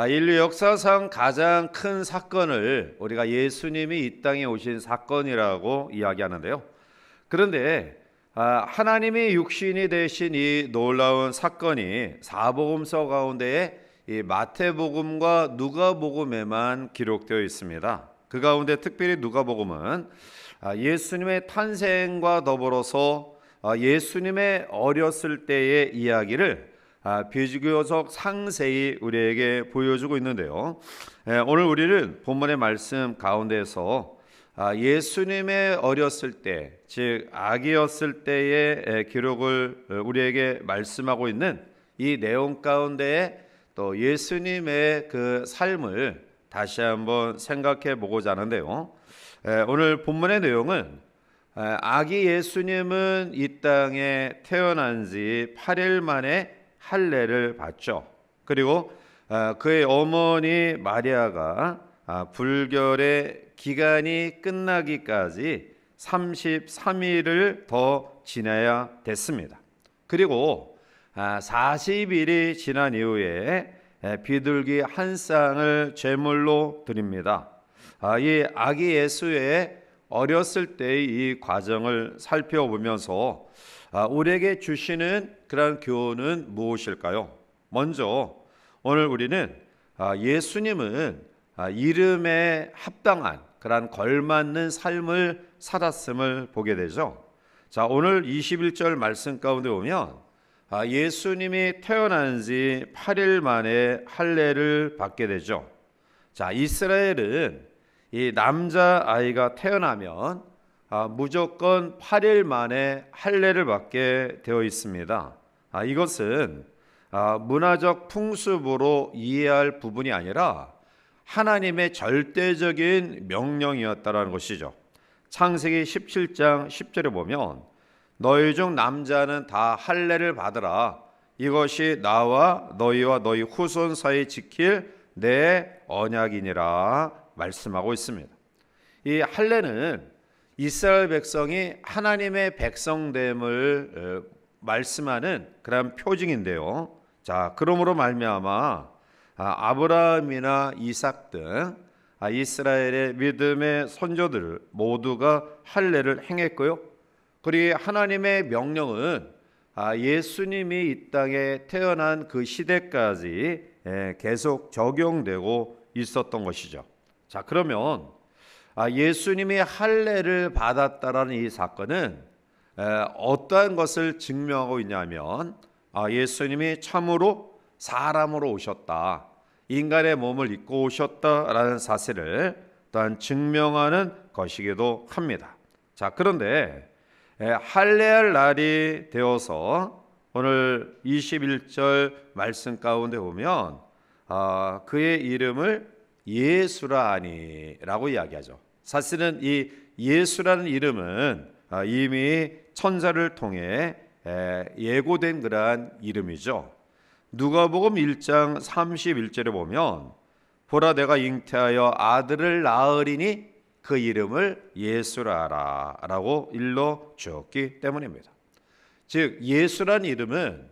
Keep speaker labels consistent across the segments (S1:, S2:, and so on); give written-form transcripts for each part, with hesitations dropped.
S1: 인류 역사상 가장 큰 사건을 우리가 예수님이 이 땅에 오신 사건이라고 이야기하는데요. 그런데 하나님이 육신이 되신 이 놀라운 사건이 사복음서 가운데에 이 마태복음과 누가복음에만 기록되어 있습니다. 그 가운데 특별히 누가복음은 예수님의 탄생과 더불어서 예수님의 어렸을 때의 이야기를 비교적 상세히 우리에게 보여주고 있는데요. 오늘 우리는 본문의 말씀 가운데서 예수님의 어렸을 때, 즉 아기였을 때의 기록을 우리에게 말씀하고 있는 이 내용 가운데에 또 예수님의 그 삶을 다시 한번 생각해 보고자 하는데요. 오늘 본문의 내용은 아기 예수님은 이 땅에 태어난 지 8일 만에 할례를 받죠. 그리고 그의 어머니 마리아가 불결의 기간이 끝나기까지 33일을 더 지나야 됐습니다. 그리고 40일이 지난 이후에 비둘기 한 쌍을 제물로 드립니다. 이 아기 예수의 어렸을 때의 이 과정을 살펴보면서 우리에게 주시는 그런 교훈은 무엇일까요? 먼저 오늘 우리는 예수님은 이름에 합당한 그런 걸맞는 삶을 살았음을 보게 되죠. 자, 오늘 21절 말씀 가운데 보면 예수님이 태어난 지 8일 만에 할례를 받게 되죠. 자, 이스라엘은 이 남자 아이가 태어나면 무조건 8일 만에 할례를 받게 되어 있습니다. 이것은 문화적 풍습으로 이해할 부분이 아니라 하나님의 절대적인 명령이었다라는 것이죠. 창세기 17장 10절에 보면 너희 중 남자는 다 할례를 받으라. 이것이 나와 너희와 너희 후손 사이 지킬 내 언약이니라 말씀하고 있습니다. 이 할례는 이스라엘 백성이 하나님의 백성됨을 말씀하는 그런 표징인데요. 자, 그러므로 말미암아 아브라함이나 이삭 등 이스라엘의 믿음의 선조들 모두가 할례를 행했고요. 그리고 하나님의 명령은 예수님이 이 땅에 태어난 그 시대까지 계속 적용되고 있었던 것이죠. 자, 그러면 예수님이 할례를 받았다라는 이 사건은 어떠한 것을 증명하고 있냐면 예수님이 참으로 사람으로 오셨다, 인간의 몸을 입고 오셨다라는 사실을 또한 증명하는 것이기도 합니다. 자, 그런데 할례할 날이 되어서 오늘 21절 말씀 가운데 보면 그의 이름을 예수라 하니라고 이야기하죠. 사실은 이 예수라는 이름은 이미 천사를 통해 예고된 그러한 이름이죠. 누가복음 1장 31절에 보면 보라 내가 잉태하여 아들을 낳으리니 그 이름을 예수라 하라 라고 일러 주었기 때문입니다. 즉 예수란 이름은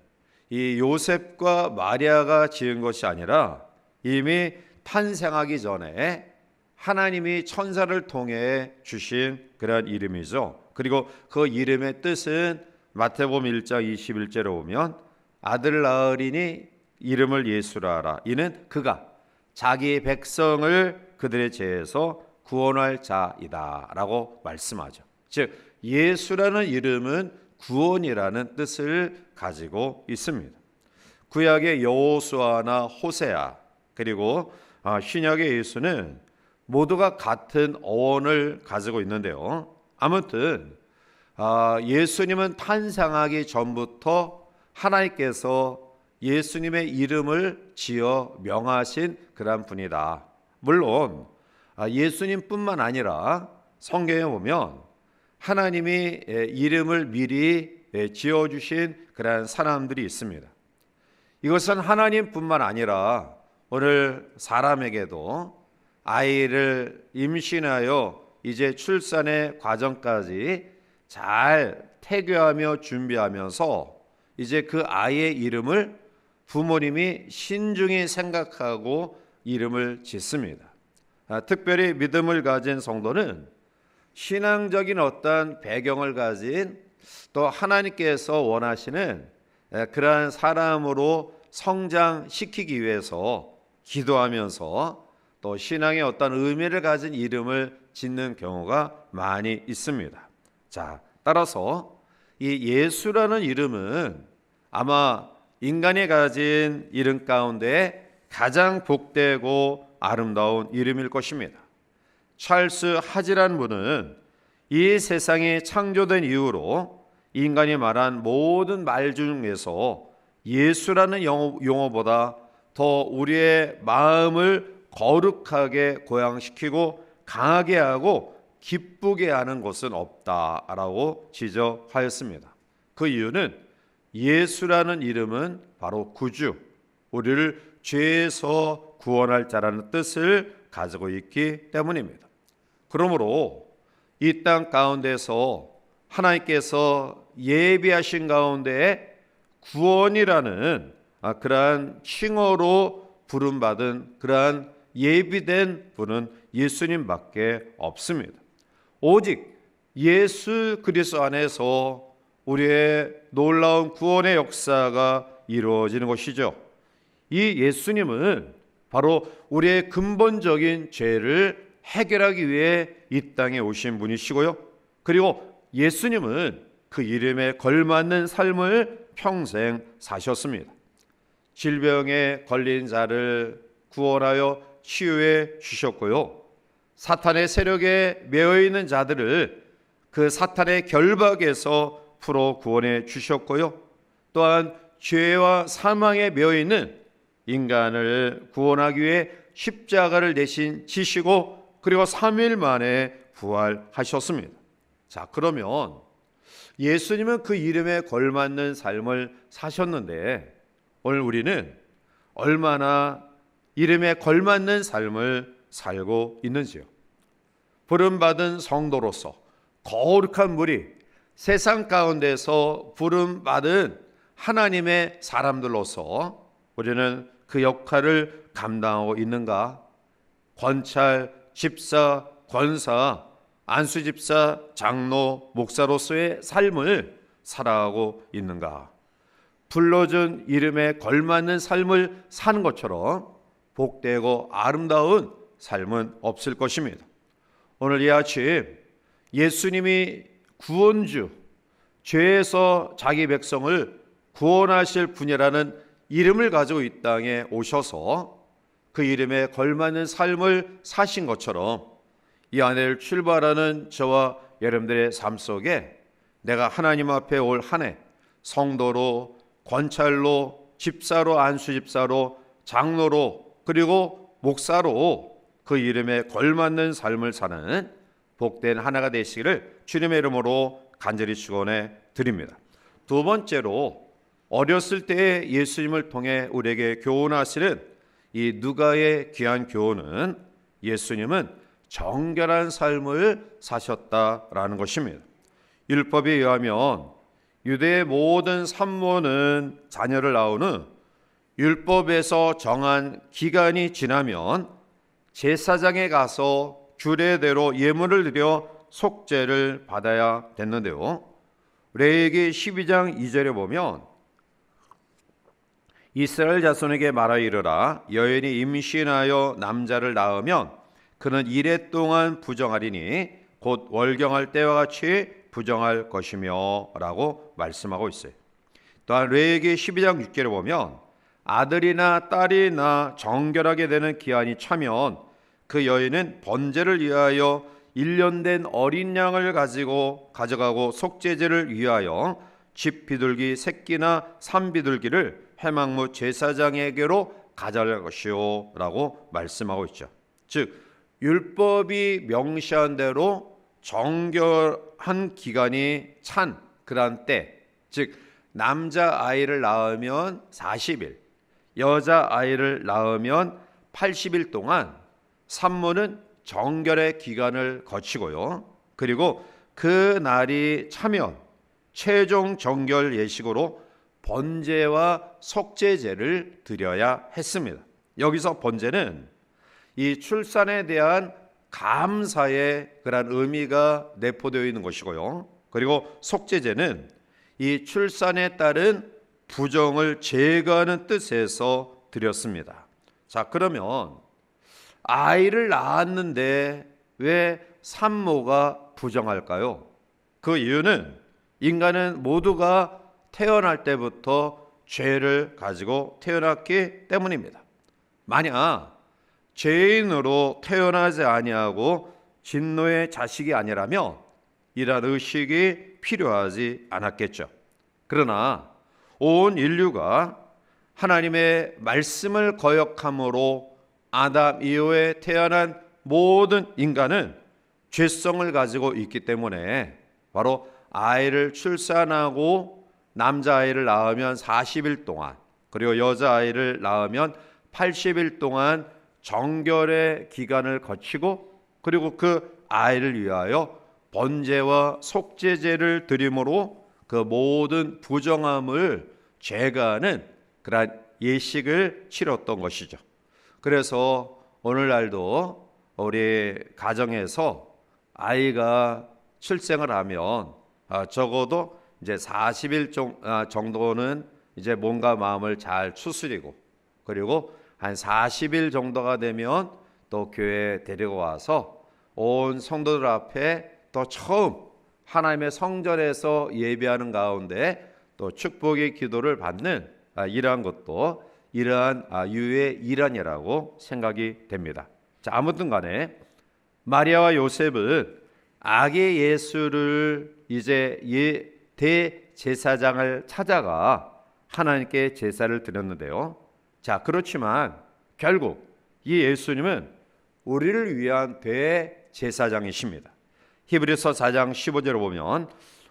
S1: 이 요셉과 마리아가 지은 것이 아니라 이미 탄생하기 전에 하나님이 천사를 통해 주신 그런 이름이죠. 그리고 그 이름의 뜻은 마태복음 1장 21절에 보면 아들 낳으리니 이름을 예수라 하라. 이는 그가 자기 백성을 그들의 죄에서 구원할 자이다 라고 말씀하죠. 즉 예수라는 이름은 구원이라는 뜻을 가지고 있습니다. 구약의 여호수아나 호세아 그리고 신약의 예수는 모두가 같은 어원을 가지고 있는데요. 아무튼 예수님은 탄생하기 전부터 하나님께서 예수님의 이름을 지어 명하신 그런 분이다. 물론 예수님뿐만 아니라 성경에 보면 하나님이 이름을 미리 지어주신 그런 사람들이 있습니다. 이것은 하나님뿐만 아니라 오늘 사람에게도 아이를 임신하여 이제 출산의 과정까지 잘 태교하며 준비하면서 이제 그 아이의 이름을 부모님이 신중히 생각하고 이름을 짓습니다. 특별히 믿음을 가진 성도는 신앙적인 어떤 배경을 가진 또 하나님께서 원하시는 그러한 사람으로 성장시키기 위해서 기도하면서 또 신앙의 어떤 의미를 가진 이름을 짓는 경우가 많이 있습니다. 자, 따라서 이 예수라는 이름은 아마 인간이 가진 이름 가운데 가장 복되고 아름다운 이름일 것입니다. 찰스 하지라는 분은 이 세상이 창조된 이후로 인간이 말한 모든 말 중에서 예수라는 용어보다 더 우리의 마음을 거룩하게 고양시키고 강하게 하고 기쁘게 하는 것은 없다라고 지적하였습니다. 그 이유는 예수라는 이름은 바로 구주, 우리를 죄에서 구원할 자라는 뜻을 가지고 있기 때문입니다. 그러므로 이 땅 가운데서 하나님께서 예비하신 가운데 구원이라는 그러한 칭호로 부름받은 그러한 예비된 분은 예수님밖에 없습니다. 오직 예수 그리스도 안에서 우리의 놀라운 구원의 역사가 이루어지는 것이죠. 이 예수님은 바로 우리의 근본적인 죄를 해결하기 위해 이 땅에 오신 분이시고요. 그리고 예수님은 그 이름에 걸맞는 삶을 평생 사셨습니다. 질병에 걸린 자를 구원하여 치유해 주셨고요. 사탄의 세력에 매여 있는 자들을 그 사탄의 결박에서 풀어 구원해 주셨고요. 또한 죄와 사망에 매여 있는 인간을 구원하기 위해 십자가를 대신 지시고 그리고 3일 만에 부활하셨습니다. 자, 그러면 예수님은 그 이름에 걸맞는 삶을 사셨는데 오늘 우리는 얼마나 이름에 걸맞는 삶을 살고 있는지요? 부름받은 성도로서 거룩한 무리, 세상 가운데서 부름받은 하나님의 사람들로서 우리는 그 역할을 감당하고 있는가? 권찰, 집사, 권사, 안수집사, 장로, 목사로서의 삶을 살아가고 있는가? 불러준 이름에 걸맞는 삶을 사는 것처럼 복되고 아름다운 삶은 없을 것입니다. 오늘 이 아침 예수님이 구원주, 죄에서 자기 백성을 구원하실 분이라는 이름을 가지고 이 땅에 오셔서 그 이름에 걸맞는 삶을 사신 것처럼 이 안을 출발하는 저와 여러분들의 삶 속에 내가 하나님 앞에 올 한 해 성도로, 권찰로, 집사로, 안수집사로, 장로로 그리고 목사로 그 이름에 걸맞는 삶을 사는 복된 하나가 되시기를 주님의 이름으로 간절히 축원해 드립니다. 두 번째로 어렸을 때 예수님을 통해 우리에게 교훈하시는 이 누가의 귀한 교훈은 예수님은 정결한 삶을 사셨다라는 것입니다. 율법에 의하면 유대의 모든 산모는 자녀를 낳은 후 율법에서 정한 기간이 지나면 제사장에 가서 규례대로 예물을 드려 속죄를 받아야 됐는데요. 레위기 12장 2절에 보면 이스라엘 자손에게 말하 이르라 여인이 임신하여 남자를 낳으면 그는 이레 동안 부정하리니 곧 월경할 때와 같이 부정할 것이며 라고 말씀하고 있어요. 또한 레위기 12장 6절에 보면 아들이나 딸이나 정결하게 되는 기한이 차면 그 여인은 번제를 위하여 1년 된 어린 양을 가져가고 속죄제를 위하여 집 비둘기 새끼나 산 비둘기를 회막무 제사장에게로 가져갈 것이요 라고 말씀하고 있죠. 즉 율법이 명시한 대로 정결한 기간이 찬 그러한 때, 즉 남자아이를 낳으면 40일, 여자아이를 낳으면 80일 동안 산모는 정결의 기간을 거치고요. 그리고 그 날이 차면 최종 정결 예식으로 번제와 속죄제를 드려야 했습니다. 여기서 번제는 이 출산에 대한 감사의 그런 의미가 내포되어 있는 것이고요. 그리고 속죄제는 이 출산에 따른 부정을 제거하는 뜻에서 드렸습니다. 자, 그러면 아이를 낳았는데 왜 산모가 부정할까요? 그 이유는 인간은 모두가 태어날 때부터 죄를 가지고 태어났기 때문입니다. 만약 죄인으로 태어나지 아니하고 진노의 자식이 아니라면 이러한 의식이 필요하지 않았겠죠. 그러나 온 인류가 하나님의 말씀을 거역함으로 아담 이후에 태어난 모든 인간은 죄성을 가지고 있기 때문에 바로 아이를 출산하고 남자아이를 낳으면 40일 동안, 그리고 여자아이를 낳으면 80일 동안 정결의 기간을 거치고, 그리고 그 아이를 위하여 번제와 속죄제를 드림으로 그 모든 부정함을 제거하는 그러한 예식을 치렀던 것이죠. 그래서 오늘날도 우리 가정에서 아이가 출생을 하면 적어도 이제 40일 정도는 이제 몸과 마음을 잘 추스리고, 그리고 한 40일 정도가 되면 또 교회에 데리고 와서 온 성도들 앞에 또 처음 하나님의 성전에서 예배하는 가운데 또 축복의 기도를 받는 이러한 것도 이러한 유의 일환이라고 생각이 됩니다. 자, 아무튼 간에 마리아와 요셉은 아기 예수를 이제 대제사장을 찾아가 하나님께 제사를 드렸는데요. 자, 그렇지만 결국 이 예수님은 우리를 위한 대제사장이십니다. 히브리서 4장 15절을 보면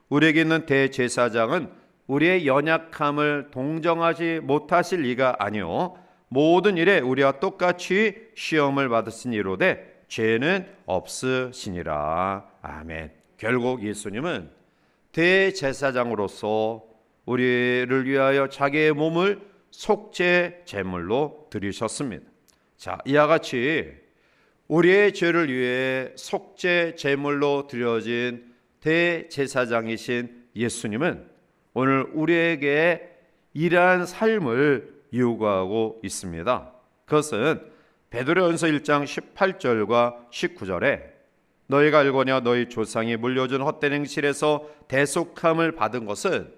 S1: 우리에게 있는 대제사장은 우리의 연약함을 동정하지 못하실 이가 아니요 모든 일에 우리와 똑같이 시험을 받으시니로되 죄는 없으시니라. 아멘. 결국 예수님은 대제사장으로서 우리를 위하여 자기의 몸을 속죄 제물로 드리셨습니다. 자, 이와 같이 우리의 죄를 위해 속죄 제물로 드려진 대제사장이신 예수님은 오늘 우리에게 이러한 삶을 요구하고 있습니다. 그것은 베드로전서 1장 18절과 19절에 너희가 알거냐 너희 조상이 물려준 헛된 행실에서 대속함을 받은 것은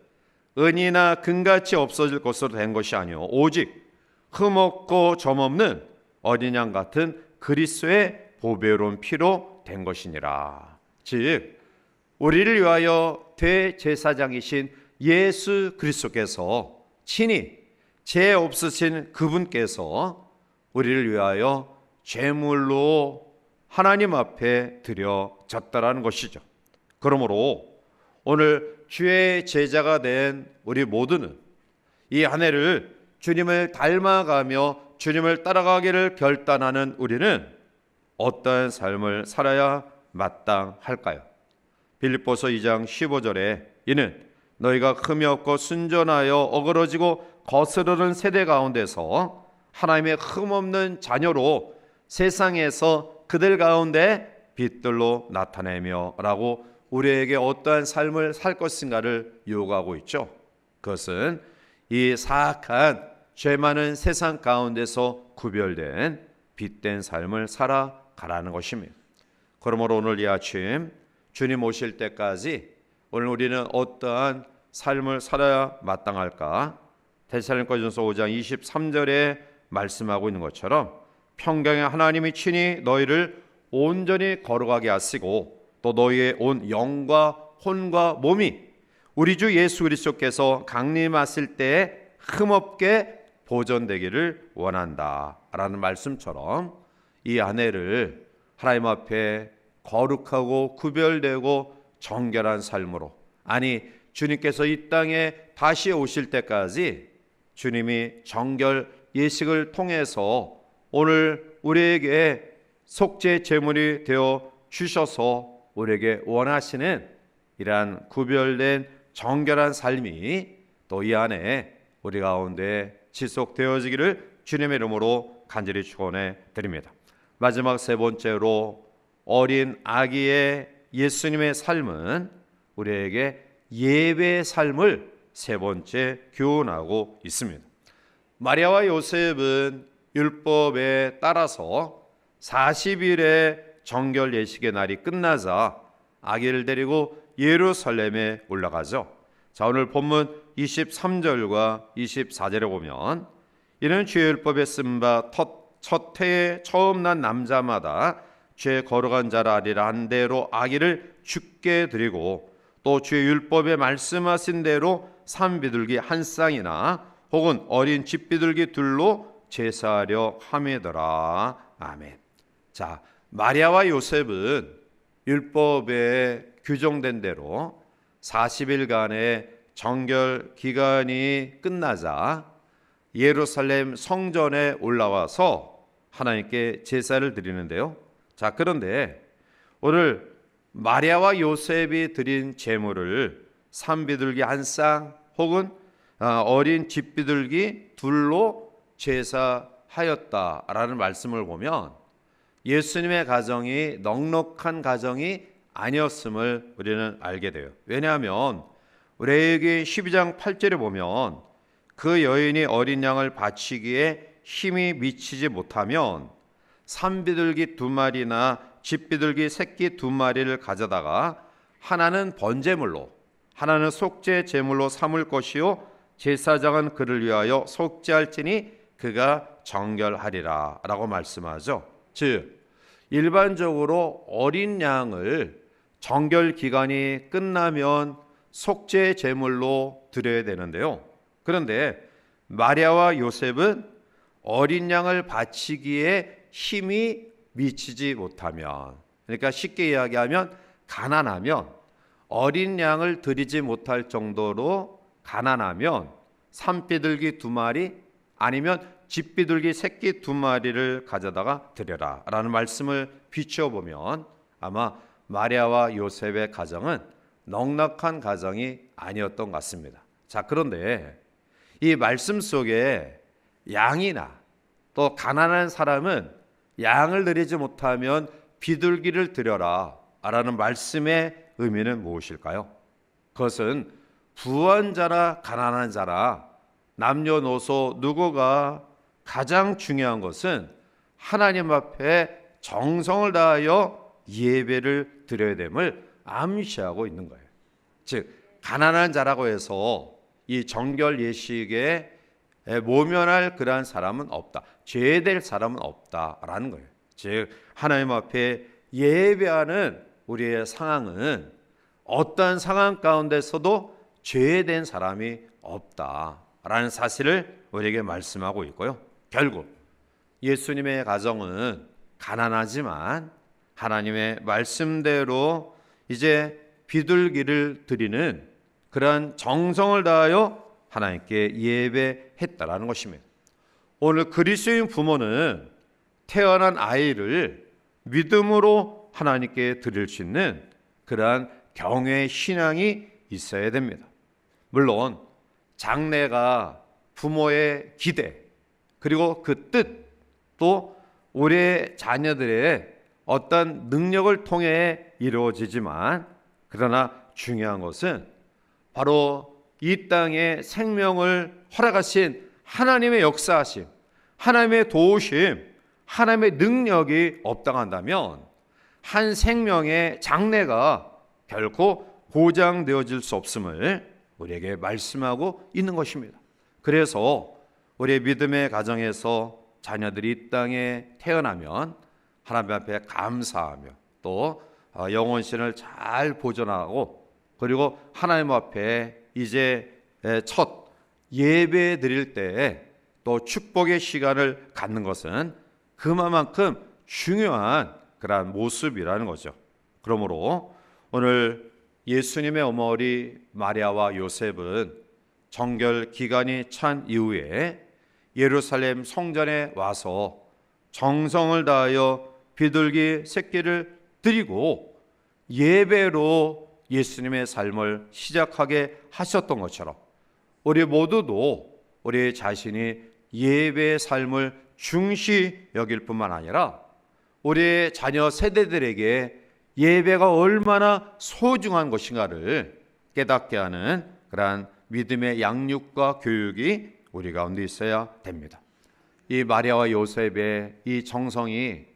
S1: 은이나 금같이 없어질 것으로 된 것이 아니요 오직 흠없고 점없는 어린 양 같은 그리스도의 보배로운 피로 된 것이니라. 즉 우리를 위하여 대제사장이신 예수 그리스도께서 친히 죄 없으신 그분께서 우리를 위하여 제물로 하나님 앞에 드려졌다라는 것이죠. 그러므로 오늘 주의 제자가 된 우리 모두는 이 한 해를 주님을 닮아가며 주님을 따라가기를 결단하는 우리는 어떠한 삶을 살아야 마땅할까요? 빌립보서 2장 15절에 이는 너희가 흠이 없고 순전하여 어그러지고 거스르는 세대 가운데서 하나님의 흠없는 자녀로 세상에서 그들 가운데 빛들로 나타내며 라고 우리에게 어떠한 삶을 살 것인가를 요구하고 있죠. 그것은 이 사악한 죄 많은 세상 가운데서 구별된 빛된 삶을 살아가라는 것입니다. 그러므로 오늘 이 아침 주님 오실 때까지 오늘 우리는 어떠한 삶을 살아야 마땅할까? 데살로니가전서 5장 23절에 말씀하고 있는 것처럼 평강의 하나님이 친히 너희를 온전히 거룩하게 하시고 또 너희의 온 영과 혼과 몸이 우리 주 예수 그리스도께서 강림하실 때에 흠없게 보존되기를 원한다라는 말씀처럼 이 한 해를 하나님 앞에 거룩하고 구별되고 정결한 삶으로, 아니 주님께서 이 땅에 다시 오실 때까지 주님이 정결 예식을 통해서 오늘 우리에게 속죄 제물이 되어 주셔서 우리에게 원하시는 이러한 구별된 정결한 삶이 또 이 안에 우리 가운데 지속되어지기를 주님의 이름으로 간절히 축원해 드립니다. 마지막 세 번째로 어린 아기의 예수님의 삶은 우리에게 예배의 삶을 세 번째 교훈하고 있습니다. 마리아와 요셉은 율법에 따라서 40일의 정결 예식의 날이 끝나자 아기를 데리고 예루살렘에 올라가죠. 자, 오늘 본문 23절과 24절에 보면 이는 주의 율법에 쓴 바 첫 해에 처음 난 남자마다 죄 거룩한 자라 하리라 한 대로 아기를 죽게 드리고 또 주의 율법에 말씀하신 대로 산비둘기 한 쌍이나 혹은 어린 집비둘기 둘로 제사하려 함이더라. 아멘. 자, 마리아와 요셉은 율법에 규정된 대로 40일간의 정결 기간이 끝나자 예루살렘 성전에 올라와서 하나님께 제사를 드리는데요. 자, 그런데 오늘 마리아와 요셉이 드린 제물을 산비둘기 한 쌍 혹은 어린 집비둘기 둘로 제사하였다라는 말씀을 보면 예수님의 가정이 넉넉한 가정이 아니었음을 우리는 알게 돼요. 왜냐하면 레위기 12장 8절에 보면 그 여인이 어린 양을 바치기에 힘이 미치지 못하면 산비둘기 2마리나 집비둘기 새끼 2마리를 가져다가 하나는 번제물로 하나는 속죄 제물로 삼을 것이요 제사장은 그를 위하여 속죄할지니 그가 정결하리라 라고 말씀하죠. 즉 일반적으로 어린 양을 정결 기간이 끝나면 속죄 제물로 드려야 되는데요. 그런데 마리아와 요셉은 어린 양을 바치기에 힘이 미치지 못하면, 그러니까 쉽게 이야기하면 가난하면, 어린 양을 드리지 못할 정도로 가난하면 산비둘기 2마리 아니면 집비둘기 새끼 2마리를 가져다가 드려라 라는 말씀을 비춰보면 아마 마리아와 요셉의 가정은 넉넉한 가정이 아니었던 것 같습니다. 자, 그런데 이 말씀 속에 양이나 또 가난한 사람은 양을 드리지 못하면 비둘기를 드려라 라는 말씀의 의미는 무엇일까요? 그것은 부한 자나 가난한 자나 남녀노소 누구가 가장 중요한 것은 하나님 앞에 정성을 다하여 예배를 드려야 됨을 암시하고 있는 거예요. 즉 가난한 자라고 해서 이 정결 예식에 모면할 그러한 사람은 없다. 죄될 사람은 없다라는 거예요. 즉 하나님 앞에 예배하는 우리의 상황은 어떠한 상황 가운데서도 죄된 사람이 없다라는 사실을 우리에게 말씀하고 있고요. 결국 예수님의 가정은 가난하지만 하나님의 말씀대로 이제 비둘기를 드리는 그러한 정성을 다하여 하나님께 예배했다라는 것입니다. 오늘 그리스도인 부모는 태어난 아이를 믿음으로 하나님께 드릴 수 있는 그러한 경외의 신앙이 있어야 됩니다. 물론 장래가 부모의 기대 그리고 그 뜻 또 우리 자녀들의 어떤 능력을 통해 이루어지지만 그러나 중요한 것은 바로 이 땅에 생명을 허락하신 하나님의 역사하심, 하나님의 도우심, 하나님의 능력이 없다한다면 한 생명의 장래가 결코 보장되어질 수 없음을 우리에게 말씀하고 있는 것입니다. 그래서 우리의 믿음의 가정에서 자녀들이 이 땅에 태어나면 하나님 앞에 감사하며 또 영혼신을 잘 보존하고 그리고 하나님 앞에 이제 첫 예배 드릴 때 또 축복의 시간을 갖는 것은 그만큼 중요한 그러한 모습이라는 거죠. 그러므로 오늘 예수님의 어머니 마리아와 요셉은 정결 기간이 찬 이후에 예루살렘 성전에 와서 정성을 다하여 비둘기 새끼를 드리고 예배로 예수님의 삶을 시작하게 하셨던 것처럼 우리 모두도 우리 자신이 예배의 삶을 중시 여길 뿐만 아니라 우리의 자녀 세대들에게 예배가 얼마나 소중한 것인가를 깨닫게 하는 그러한 믿음의 양육과 교육이 우리 가운데 있어야 됩니다. 이 마리아와 요셉의 이 정성이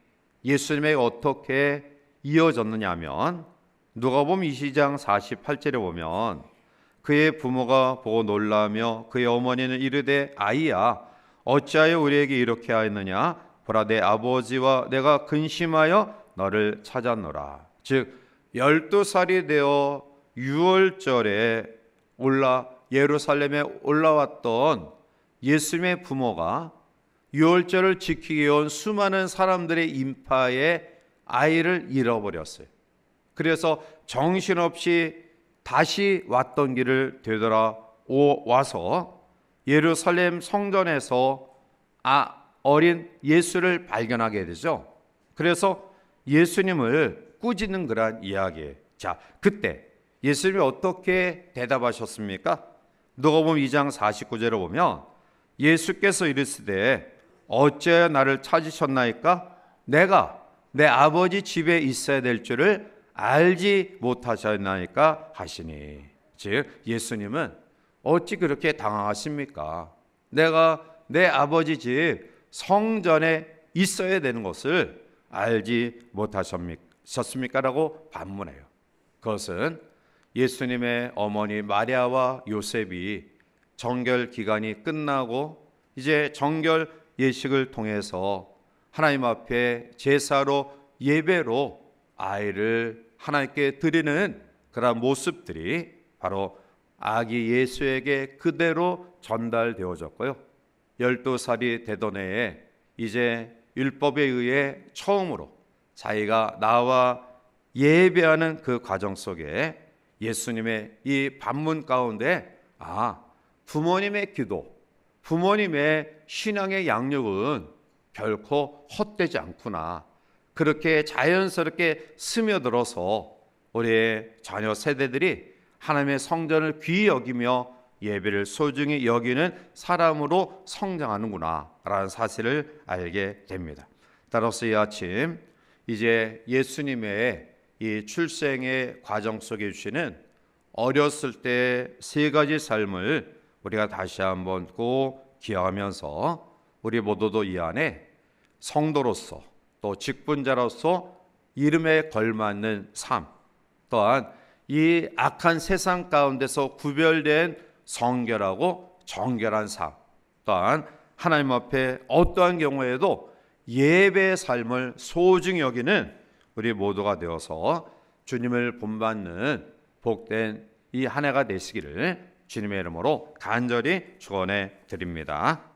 S1: 예수님에게 어떻게 이어졌느냐 하면 누가복음 20장 48절에 보면 그의 부모가 보고 놀라며 그의 어머니는 이르되 아이야 어찌하여 우리에게 이렇게 하였느냐 보라 내 아버지와 내가 근심하여 너를 찾았노라. 즉 12살이 되어 유월절에 예루살렘에 올라왔던 예수님의 부모가 유월절을 지키기 위한 수많은 사람들의 인파에 아이를 잃어버렸어요. 그래서 정신없이 다시 왔던 길을 되돌아와서 예루살렘 성전에서 어린 예수를 발견하게 되죠. 그래서 예수님을 꾸짖는 그러한 이야기예요. 자, 그때 예수님이 어떻게 대답하셨습니까? 누가복음 2장 49절을 보면 예수께서 이르시되 어찌하여 나를 찾으셨나이까? 내가 내 아버지 집에 있어야 될 줄을 알지 못하셨나이까 하시니. 즉 예수님은 어찌 그렇게 당황하십니까? 내가 내 아버지 집 성전에 있어야 되는 것을 알지 못하셨습니까? 라고 반문해요. 그것은 예수님의 어머니 마리아와 요셉이 정결 기간이 끝나고 이제 정결 예식을 통해서 하나님 앞에 제사로 예배로 아이를 하나님께 드리는 그런 모습들이 바로 아기 예수에게 그대로 전달되어졌고요. 12살이 되던 해에 이제 율법에 의해 처음으로 자기가 나와 예배하는 그 과정 속에 예수님의 이 반문 가운데 부모님의 기도, 부모님의 신앙의 양육은 결코 헛되지 않구나. 그렇게 자연스럽게 스며들어서 우리의 자녀 세대들이 하나님의 성전을 귀히 여기며 예배를 소중히 여기는 사람으로 성장하는구나 라는 사실을 알게 됩니다. 따라서 이 아침 이제 예수님의 이 출생의 과정 속에 주시는 어렸을 때 세 가지 삶을 우리가 다시 한번 꼭 기억하면서 우리 모두도 이 안에 성도로서 또 직분자로서 이름에 걸맞는 삶, 또한 이 악한 세상 가운데서 구별된 성결하고 정결한 삶, 또한 하나님 앞에 어떠한 경우에도 예배의 삶을 소중히 여기는 우리 모두가 되어서 주님을 본받는 복된 이 한 해가 되시기를 주님의 이름으로 간절히 축원해 드립니다.